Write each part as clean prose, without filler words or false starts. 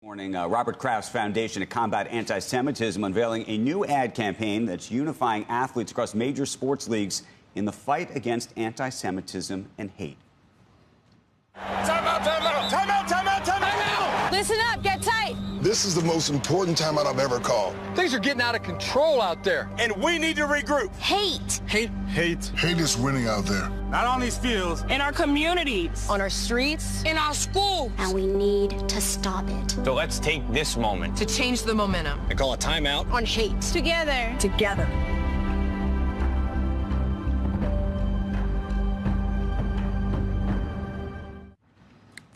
Morning, Robert Kraft's foundation to combat anti-Semitism unveiling a new ad campaign that's unifying athletes across major sports leagues in the fight against anti-Semitism and hate. Time out, time out, time out, time out, time out! Listen up, get tight! This is the most important timeout I've ever called. Things are getting out of control out there, and we need to regroup. Hate. Hate is winning out there. Not on these fields. In our communities. On our streets. In our schools. And we need to stop it. So let's take this moment to change the momentum. and call a timeout On hate. Together. Together.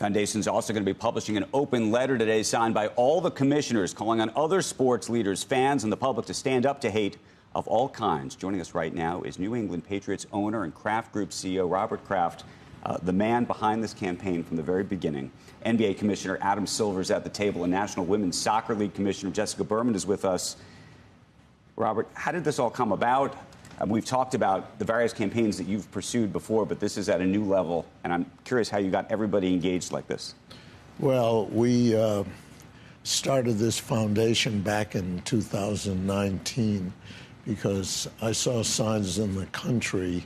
Foundation's also going to be publishing an open letter today signed by all the commissioners calling on other sports leaders, fans, and the public to stand up to hate of all kinds. Joining us right now is New England Patriots owner and Kraft Group CEO Robert Kraft, the man behind this campaign from the very beginning. NBA Commissioner Adam Silver is at the table, and National Women's Soccer League Commissioner Jessica Berman is with us. Robert, how did this all come about? We've talked about the various campaigns that you've pursued before, but this is at a new level, and I'm curious how you got everybody engaged like this. Well, we started this foundation back in 2019 because I saw signs in the country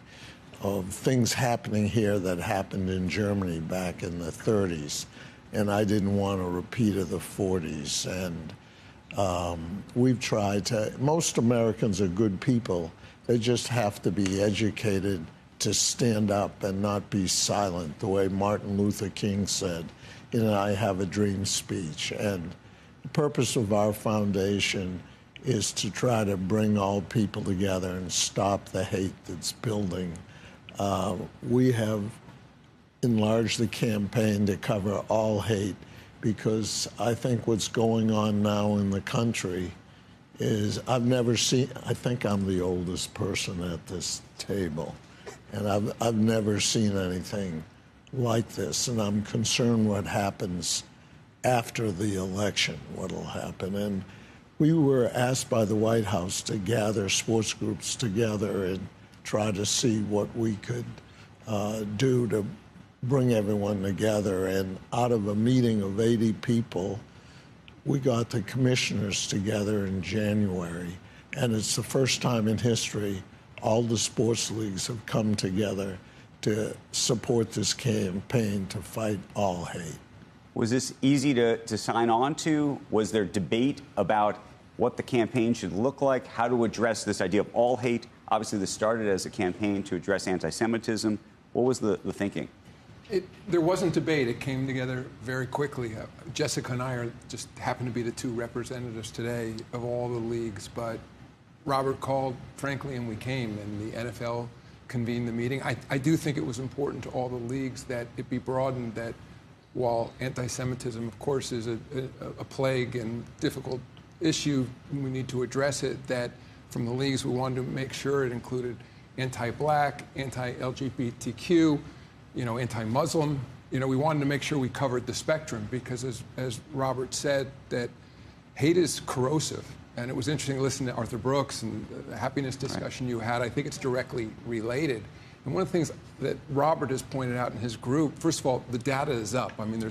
of things happening here that happened in Germany back in the 30s, and I didn't want a repeat of the 40s. And we've tried to, most Americans are good people. They just have to be educated to stand up and not be silent, the way Martin Luther King said in I Have a Dream speech. And the purpose of our foundation is to try to bring all people together and stop the hate that's building. We have enlarged the campaign to cover all hate because I think what's going on now in the country is I've never seen, I think I'm the oldest person at this table, and I've never seen anything like this, and I'm concerned what happens after the election, what'll happen. And we were asked by the White House to gather sports groups together and try to see what we could do to bring everyone together. And out of a meeting of 80 people, we got the commissioners together in January, and it's the first time in history all the sports leagues have come together to support this campaign to fight all hate. Was this easy to sign on to? Was there debate about what the campaign should look like, how to address this idea of all hate? Obviously, this started as a campaign to address anti-Semitism. What was the thinking? There wasn't debate. It came together very quickly. Jessica and I are just happen to be the two representatives today of all the leagues, but Robert called, frankly, and we came, and the NFL convened the meeting. I do think it was important to all the leagues that it be broadened that while anti-Semitism, of course, is a plague and difficult issue, we need to address it, that from the leagues we wanted to make sure it included anti-black, anti-LGBTQ, anti-Muslim. We wanted to make sure we covered the spectrum because, as Robert said, that hate is corrosive. And it was interesting to listen to Arthur Brooks and the happiness discussion you had. I think it's directly related. And one of the things that Robert has pointed out in his group, first of all, the data is up. I mean,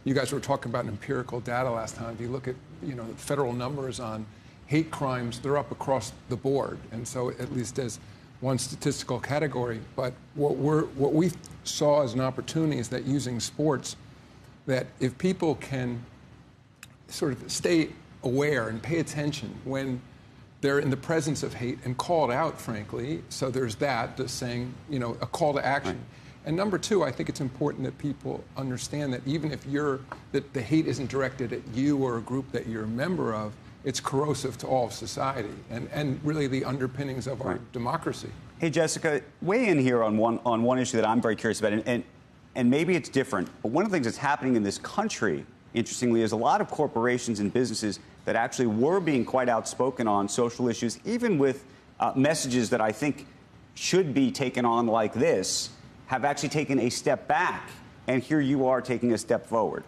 you guys were talking about empirical data last time. If you look at, the federal numbers on hate crimes, they're up across the board. And so at least as one statistical category, but what we saw as an opportunity is that using sports, that if people can sort of stay aware and pay attention when they're in the presence of hate and call it out, frankly, so there's that, just saying, a call to action. Right. And number two, I think it's important that people understand that even if that the hate isn't directed at you or a group that you're a member of, it's corrosive to all of society and really the underpinnings of our democracy. Hey, Jessica, weigh in here on one issue that I'm very curious about, and maybe it's different, but one of the things that's happening in this country, interestingly, is a lot of corporations and businesses that actually were being quite outspoken on social issues, even with messages that I think should be taken on like this, have actually taken a step back, and here you are taking a step forward.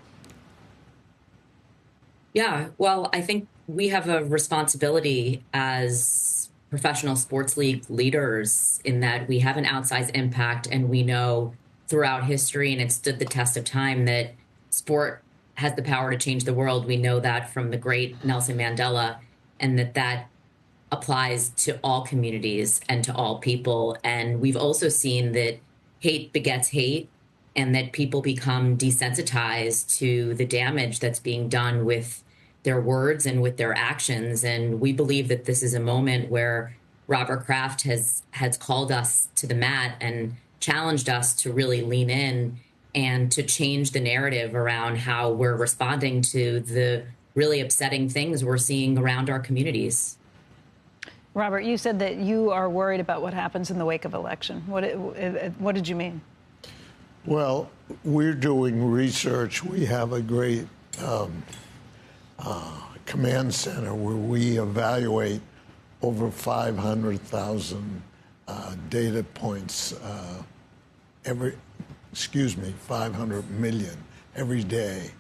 Yeah, well, I think we have a responsibility as professional sports league leaders in that we have an outsized impact, and we know throughout history, and it stood the test of time, that sport has the power to change the world. We know that from the great Nelson Mandela, and that applies to all communities and to all people. And we've also seen that hate begets hate, and that people become desensitized to the damage that's being done with their words and with their actions. And we believe that this is a moment where Robert Kraft has called us to the mat and challenged us to really lean in and to change the narrative around how we're responding to the really upsetting things we're seeing around our communities. Robert, you said that you are worried about what happens in the wake of election. What did you mean? Well, we're doing research. We have a great command center where we evaluate over 500,000 data points 500 million every day.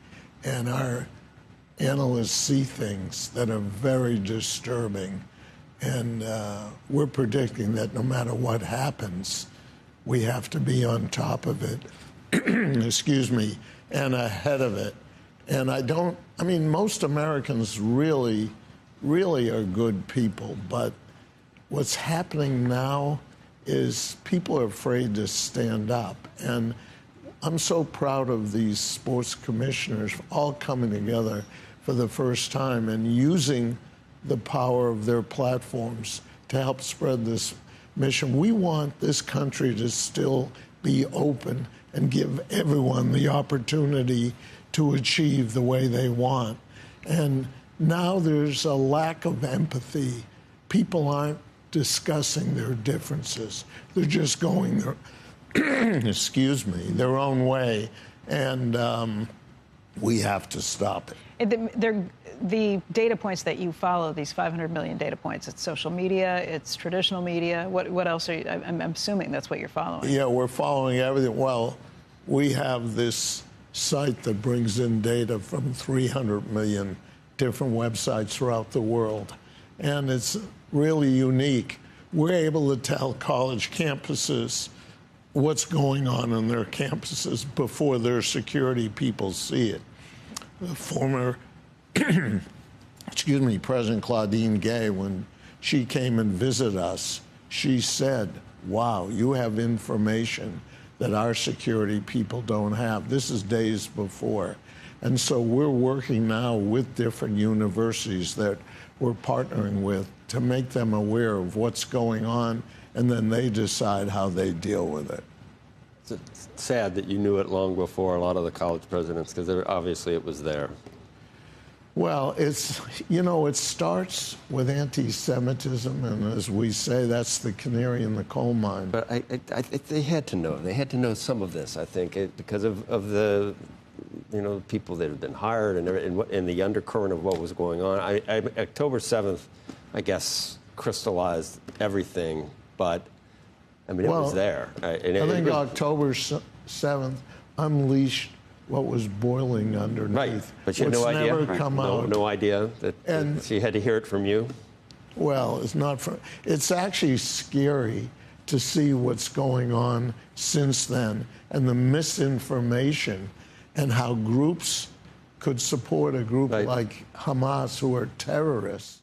And our analysts see things that are very disturbing. And we're predicting that no matter what happens, we have to be on top of it, and ahead of it. And most Americans really are good people, but what's happening now is people are afraid to stand up. And I'm so proud of these sports commissioners all coming together for the first time and using the power of their platforms to help spread this mission. We want this country to still be open and give everyone the opportunity to achieve the way they want. And now there's a lack of empathy. People aren't discussing their differences. They're just going their, their own way. And we have to stop it. The data points that you follow, these 500 million data points, it's social media, it's traditional media. What else are you, I'm assuming that's what you're following. Yeah, we're following everything. Well, we have this site that brings in data from 300 million different websites throughout the world. And it's really unique. We're able to tell college campuses what's going on in their campuses before their security people see it. The former President Claudine Gay, when she came and visited us, she said, wow, you have information that our security people don't have. This is days before. And so we're working now with different universities that we're partnering with to make them aware of what's going on, and then they decide how they deal with it. It's sad that you knew it long before a lot of the college presidents, because obviously it was there. Well, it starts with anti-Semitism, and as we say, that's the canary in the coal mine. But they had to know. They had to know some of this, I think, because of the, people that have been hired and the undercurrent of what was going on. October 7th, I guess, crystallized everything, but, it was there. I think October 7th unleashed what was boiling underneath. Right, but you had no idea. Never come out. No idea that she had to hear it from you. Well, it's actually scary to see what's going on since then, and the misinformation, and how groups could support a group like Hamas, who are terrorists.